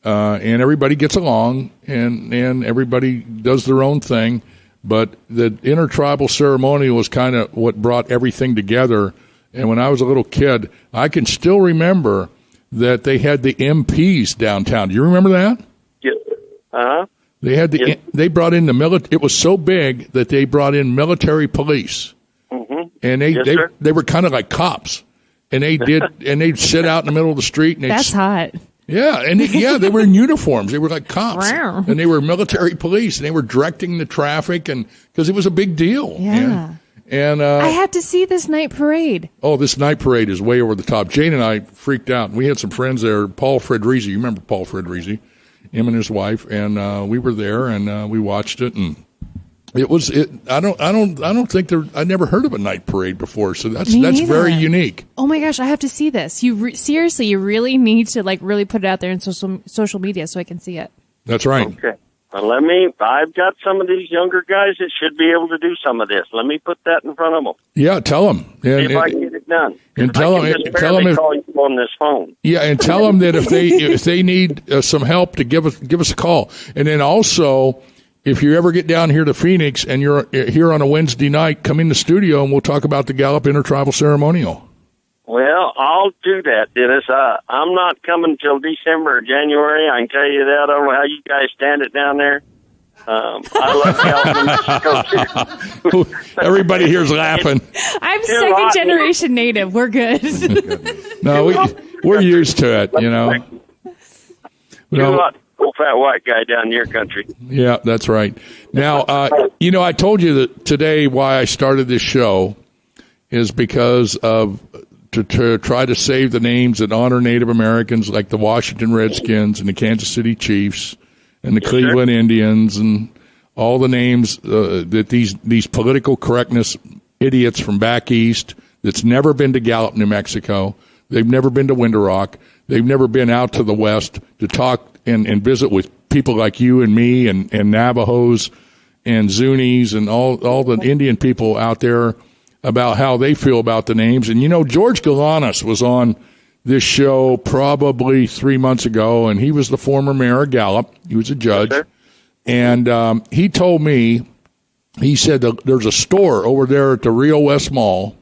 and everybody gets along, and everybody does their own thing. But the intertribal ceremonial was kind of what brought everything together. And when I was a little kid, I can still remember that they had the MPs downtown. Do you remember that? Yeah. They had they brought in the military. It was so big that they brought in military police, and they were kind of like cops, and they'd sit out in the middle of the street. And that's hot. Yeah, and they were in uniforms. They were like cops, and they were military police, and they were directing the traffic, and because it was a big deal. Yeah. And I have to see this night parade. Oh, this night parade is way over the top. Jane and I freaked out. We had some friends there. Paul Fredrizzi, you remember Paul Fredrizzi? Him and his wife, and we were there, and we watched it, and it was. I don't think I never heard of a night parade before, so that's very unique. Oh my gosh, I have to see this. Seriously, you really need to really put it out there in social media so I can see it. That's right. Okay. Well, I've got some of these younger guys that should be able to do some of this. Let me put that in front of them. Yeah, tell them. If I get it done. And tell them if, call you on this phone. Yeah, and tell them that if they need some help, to give us a call. And then also, if you ever get down here to Phoenix and you're here on a Wednesday night, come in the studio and we'll talk about the Gallup Intertribal Ceremonial. Well, I'll do that, Dennis. I'm not coming till December or January. I can tell you that. I don't know how you guys stand it down there. I love Gallup. Everybody here's laughing. I'm second generation native. We're good. No, we're used to it, you know. Old fat white guy down in your country. Yeah, that's right. Now, I told you that today why I started this show is because of to try to save the names that honor Native Americans, like the Washington Redskins and the Kansas City Chiefs and the Cleveland Indians, and all the names that these political correctness idiots from back east that's never been to Gallup, New Mexico. They've never been to Winter Rock. They've never been out to the west to talk and visit with people like you and me and Navajos and Zunis and all the Indian people out there about how they feel about the names. And, George Galanis was on this show probably 3 months ago, and he was the former mayor of Gallup. He was a judge. Yes, and he told me, he said that there's a store over there at the Rio West Mall,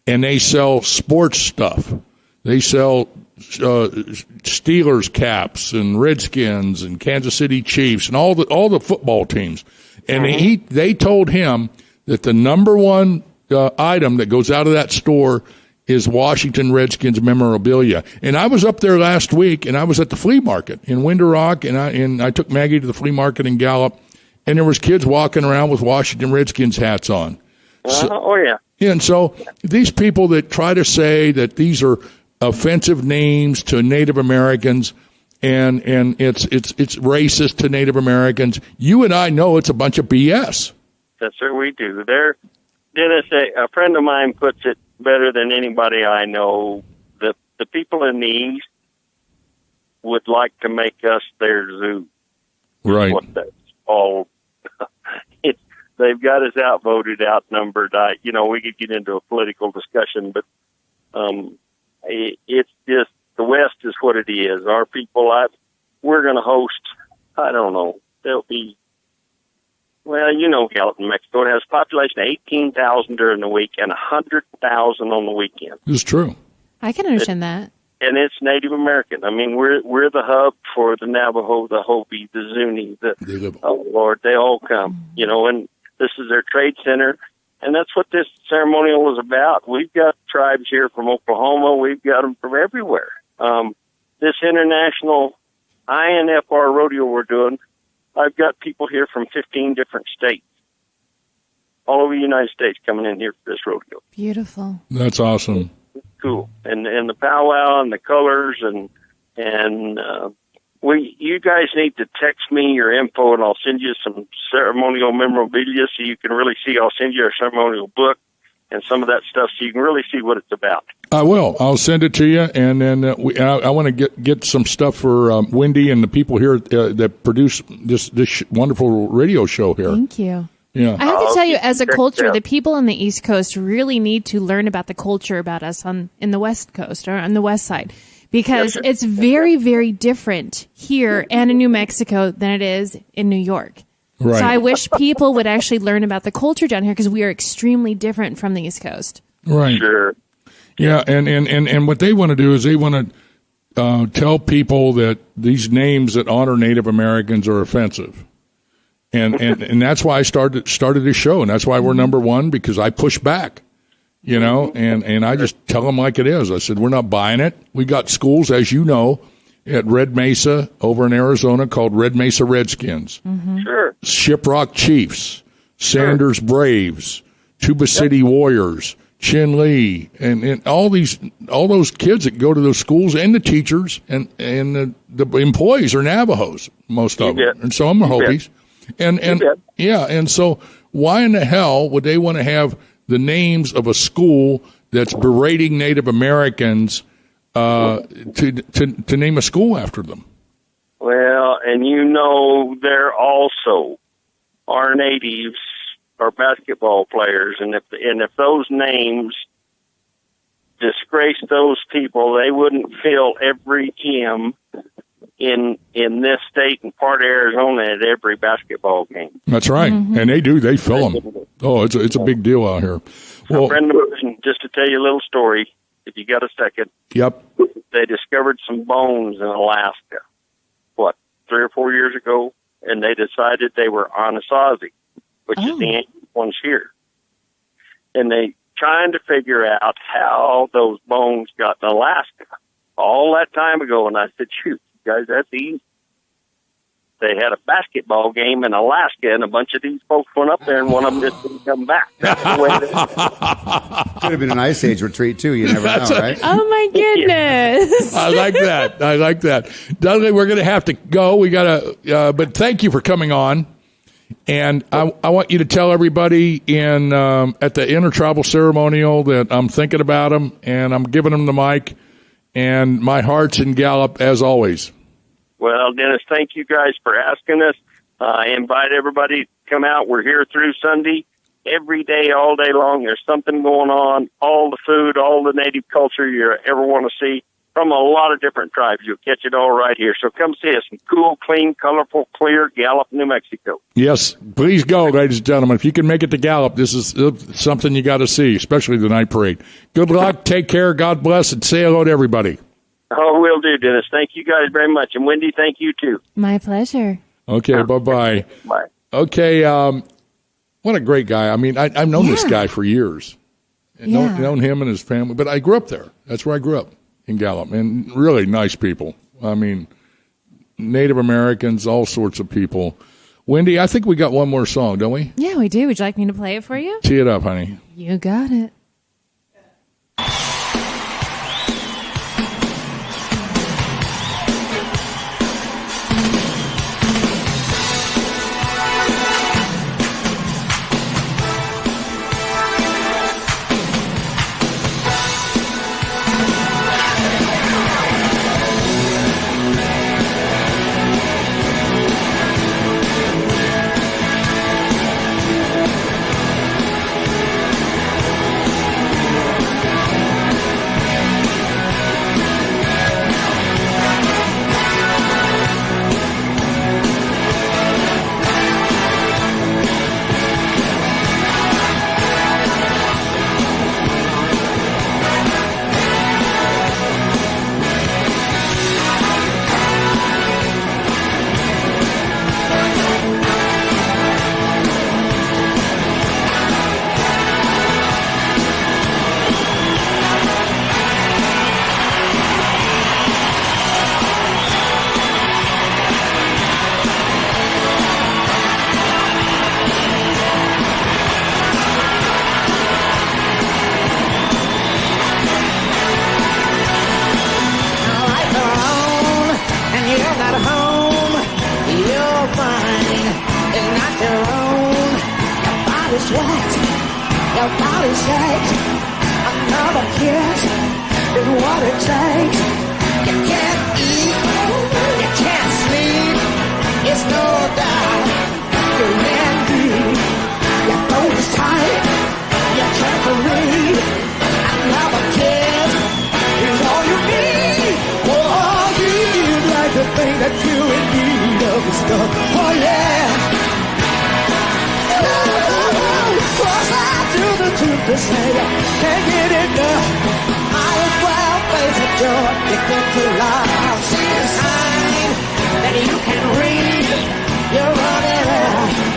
and they sell sports stuff. They sell Steelers caps and Redskins and Kansas City Chiefs and all the football teams. And they told him that the number one item that goes out of that store is Washington Redskins memorabilia. And I was up there last week, and I was at the flea market in Winter Rock, and I took Maggie to the flea market in Gallup, and there was kids walking around with Washington Redskins hats on. Yeah. And so these people that try to say that these are offensive names to Native Americans and it's racist to Native Americans, you and I know it's a bunch of BS. That's what we do. Dennis, a friend of mine puts it better than anybody I know. The people in the East would like to make us their zoo. Right. What that's all. They've got us outvoted, outnumbered. We could get into a political discussion, but it's just the West is what it is. Our people, we're going to host. I don't know. There'll be. Well, Gallup, New Mexico, it has a population of 18,000 during the week and 100,000 on the weekend. It's true. I can understand that. And it's Native American. I mean, we're the hub for the Navajo, the Hopi, the Zuni, they all come, and this is their trade center. And that's what this ceremonial is about. We've got tribes here from Oklahoma. We've got them from everywhere. This international INFR rodeo we're doing, I've got people here from 15 different states, all over the United States, coming in here for this rodeo. Beautiful. That's awesome. It's cool. And the powwow and the colors and you guys need to text me your info, and I'll send you some ceremonial memorabilia so you can really see. I'll send you a ceremonial book and some of that stuff so you can really see what it's about. I will. I'll send it to you, and then I want to get some stuff for Wendy and the people here that produce this wonderful radio show here. Thank you. Yeah. I have to tell you, as a culture, the people on the East Coast really need to learn about the culture about us in the West Coast or on the West Side, because it's very, very different here and in New Mexico than it is in New York. Right. So I wish people would actually learn about the culture down here, because we are extremely different from the East Coast. Right. Sure. Yeah, and what they want to do is they want to tell people that these names that honor Native Americans are offensive. And that's why I started this show, and that's why we're number one, because I push back, and I just tell them like it is. I said, we're not buying it. We got schools, as you know, at Red Mesa over in Arizona called Red Mesa Redskins. Sure. Shiprock Chiefs, Sanders Braves, Tuba City Warriors, Chin Lee, and all those kids that go to those schools, and the teachers and the employees are Navajos, most of them, and some are Hopis. And so why in the hell would they want to have the names of a school that's berating Native Americans to name a school after them? Well, and there also are natives or basketball players, and if those names disgrace those people, they wouldn't fill every gym in this state and part of Arizona at every basketball game. That's right, and they do. They fill them. Oh, it's a big deal out here. Well, a friend of mine, just to tell you a little story, if you got a second. Yep. They discovered some bones in Alaska, 3 or 4 years ago, and they decided they were Anasazi, which is the ancient ones here. And they trying to figure out how those bones got in Alaska all that time ago. And I said, shoot, guys, that's easy. They had a basketball game in Alaska, and a bunch of these folks went up there, and one of them just didn't come back. That's the way Could have been an Ice Age retreat, too. You never know, right? Oh, my goodness. I like that. Dudley, we're going to have to go. We got to, but thank you for coming on. And I want you to tell everybody at the Intertribal Ceremonial that I'm thinking about them, and I'm giving them the mic, and my heart's in Gallup, as always. Well, Dennis, thank you guys for asking us. I invite everybody to come out. We're here through Sunday, every day, all day long. There's something going on, all the food, all the native culture you ever want to see from a lot of different tribes. You'll catch it all right here. So come see us in cool, clean, colorful, clear Gallup, New Mexico. Yes, please go, ladies and gentlemen. If you can make it to Gallup, this is something you got to see, especially the night parade. Good luck, take care, God bless, and say hello to everybody. Oh, will do, Dennis. Thank you guys very much. And Wendy, thank you too. My pleasure. Okay, bye-bye. Bye. Okay, what a great guy. I mean, I've known this guy for years. Known him and his family. But I grew up there. That's where I grew up, in Gallup. And really nice people. I mean, Native Americans, all sorts of people. Wendy, I think we got one more song, don't we? Yeah, we do. Would you like me to play it for you? Tee it up, honey. You got it. Your body's shakes. Another kiss is what it takes. You can't eat, you can't sleep. It's no doubt you're in deep. Your throat is tight, you can't breathe. Another kiss is all you need. Oh, you'd like to think that you're in need of the stuff. Oh yeah. The truth to say, can't get enough. Might as well face it, you're addicted to love. See the sign that you can read. You're running out.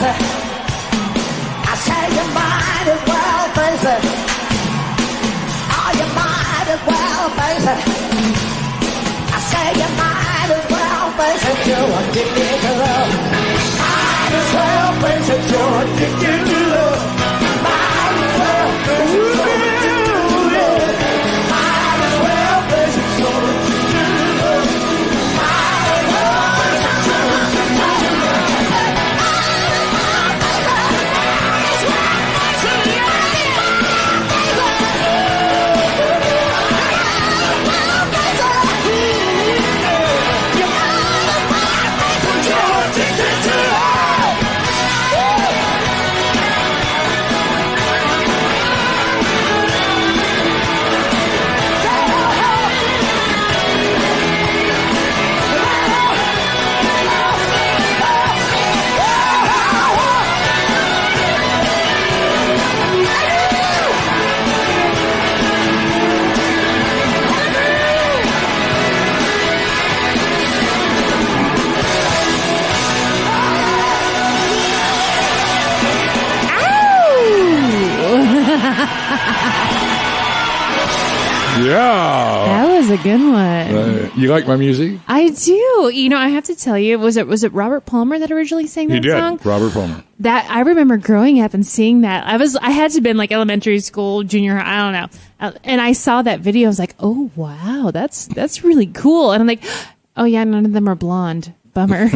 it. I say you might as well face it. Oh, you might as well face it. I say you might as well face it. You're addicted to love. Might as well face it. You're addicted to love. Might as well face it. You're addicted to love. Might as well face it. You're addicted to love. Might as well face it. You're addicted to love. Yeah. That was a good one. You like my music? I do. You know, I have to tell you, was it Robert Palmer that originally sang that He did. song? Robert Palmer. That I remember growing up and seeing that. I had to have been like elementary school, junior high, I don't know. And I saw that video. I was like, oh wow, that's really cool. And I'm like, oh yeah, none of them are blonde. Bummer.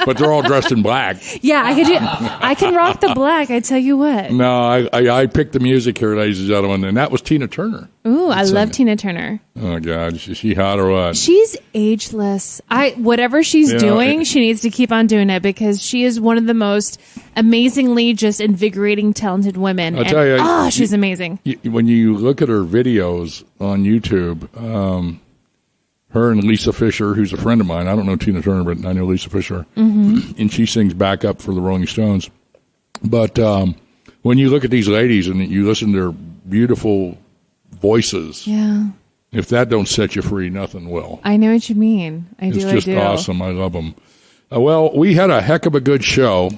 But they're all dressed in black. Yeah, I can rock the black. I tell you what. No, I picked the music here, ladies and gentlemen, and that was Tina Turner. Ooh, I love Tina Turner. Oh God, is she hot or what? She's ageless. Whatever she's doing, she needs to keep on doing it because she is one of the most amazingly just invigorating, talented women. I'll tell you, she's amazing. When you look at her videos on YouTube, her and Lisa Fisher, who's a friend of mine. I don't know Tina Turner, but I know Lisa Fisher. Mm-hmm. And she sings backup for the Rolling Stones. But when you look at these ladies and you listen to their beautiful voices, yeah, if that don't set you free, nothing will. I know what you mean. It's just awesome. I love them. Well, we had a heck of a good show.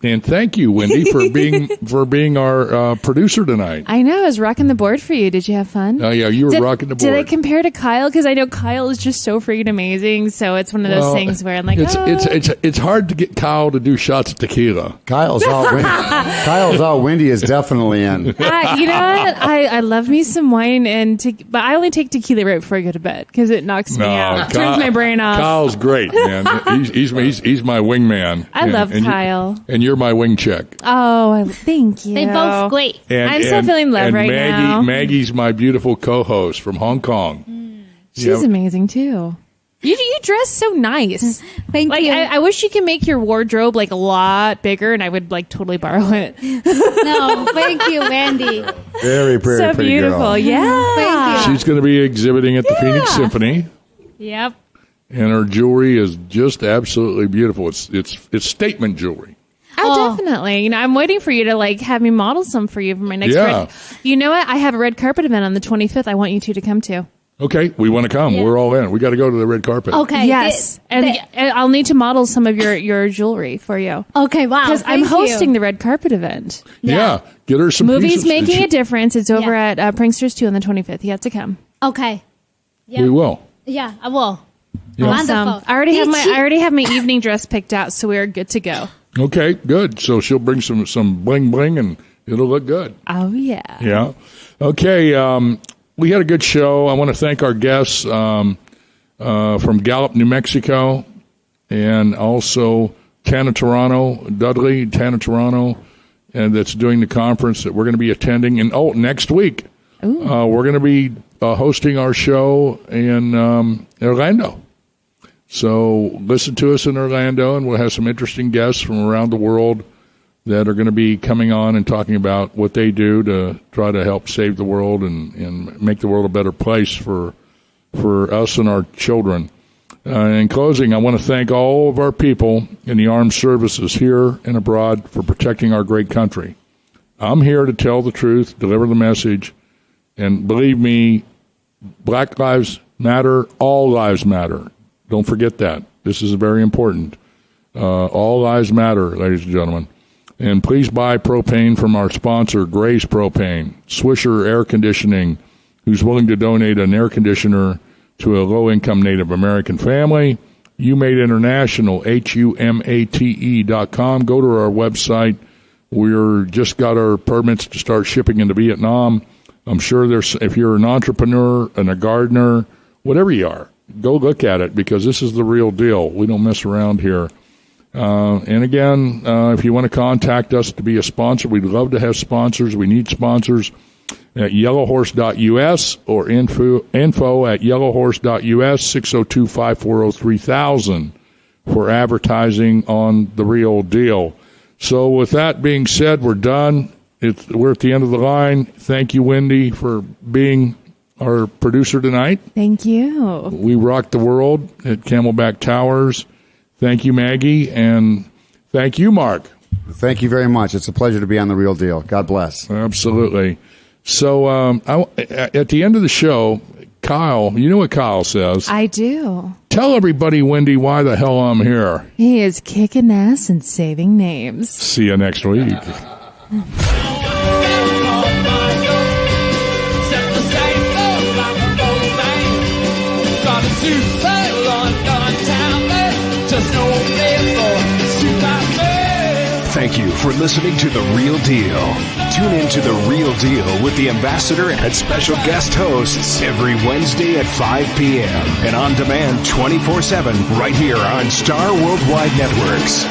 And thank you, Wendy, for being our producer tonight. I know. I was rocking the board for you. Did you have fun? Oh, yeah. You were rocking the board. Did I compare to Kyle? Because I know Kyle is just so freaking amazing. So it's one of those things where I'm like, it's hard to get Kyle to do shots of tequila. Kyle's all Wendy is definitely in. You know what? I love me some wine, but I only take tequila right before I go to bed because it knocks me out. Turns my brain off. Kyle's great, man. He's my wingman. I love Kyle. And you're my wing check. Oh, thank you. They both great. I'm still feeling love right now. Maggie's my beautiful co-host from Hong Kong. She's amazing too. You dress so nice. Thank you. I wish you could make your wardrobe like a lot bigger, and I would like totally borrow it. No, thank you, Wendy. Very pretty, so pretty beautiful. girl. Yeah, thank you. She's going to be exhibiting at the Phoenix Symphony. Yep. And her jewelry is just absolutely beautiful. It's statement jewelry. Oh, definitely. You know, I'm waiting for you to like have me model some for you for my next red. You know what? I have a red carpet event on the 25th. I want you two to come to. Okay, we want to come. Yeah. We're all in. We got to go to the red carpet. Okay. Yes. And I'll need to model some of your jewelry for you. Okay, wow. Because I'm hosting the red carpet event. Yeah. Get her some Movies pieces. Making a Difference. It's over at Pranksters 2 on the 25th. You have to come. Okay. Yeah. We will. Yeah, I will. Yeah. Awesome. Wonderful. I already have my evening dress picked out, so we're good to go. Okay, good. So she'll bring some bling bling and it'll look good. Oh, yeah. Yeah. Okay, we had a good show. I want to thank our guests from Gallup, New Mexico, and also Tana Toronto, and that's doing the conference that we're going to be attending. And next week, we're going to be hosting our show in Orlando. So listen to us in Orlando, and we'll have some interesting guests from around the world that are going to be coming on and talking about what they do to try to help save the world and make the world a better place for us and our children. In closing, I want to thank all of our people in the armed services here and abroad for protecting our great country. I'm here to tell the truth, deliver the message, and believe me, Black Lives Matter, all lives matter. Don't forget that. This is very important. All lives matter, ladies and gentlemen. And please buy propane from our sponsor, Grace Propane, Swisher Air Conditioning, who's willing to donate an air conditioner to a low-income Native American family. Humate International, HUMATE.com. Go to our website. We're just got our permits to start shipping into Vietnam. I'm sure if you're an entrepreneur and a gardener, whatever you are, go look at it because this is the real deal. We don't mess around here. And again, if you want to contact us to be a sponsor, we'd love to have sponsors. We need sponsors at yellowhorse.us or info at yellowhorse.us, 602-540-3000 for advertising on The Real Deal. So with that being said, we're done. We're at the end of the line. Thank you, Wendy, for being our producer tonight. Thank you. We rocked the world at Camelback Towers. Thank you, Maggie, and thank you, Mark. Thank you very much. It's a pleasure to be on The Real Deal. God bless. Absolutely. So at the end of the show, Kyle, you know what Kyle says. I do. Tell everybody, Wendy, why the hell I'm here. He is kicking ass and saving names. See you next week. Thank you for listening to The Real Deal. Tune in to The Real Deal with the Ambassador and special guest hosts every Wednesday at 5 p.m. and on demand 24/7 right here on Star Worldwide Networks.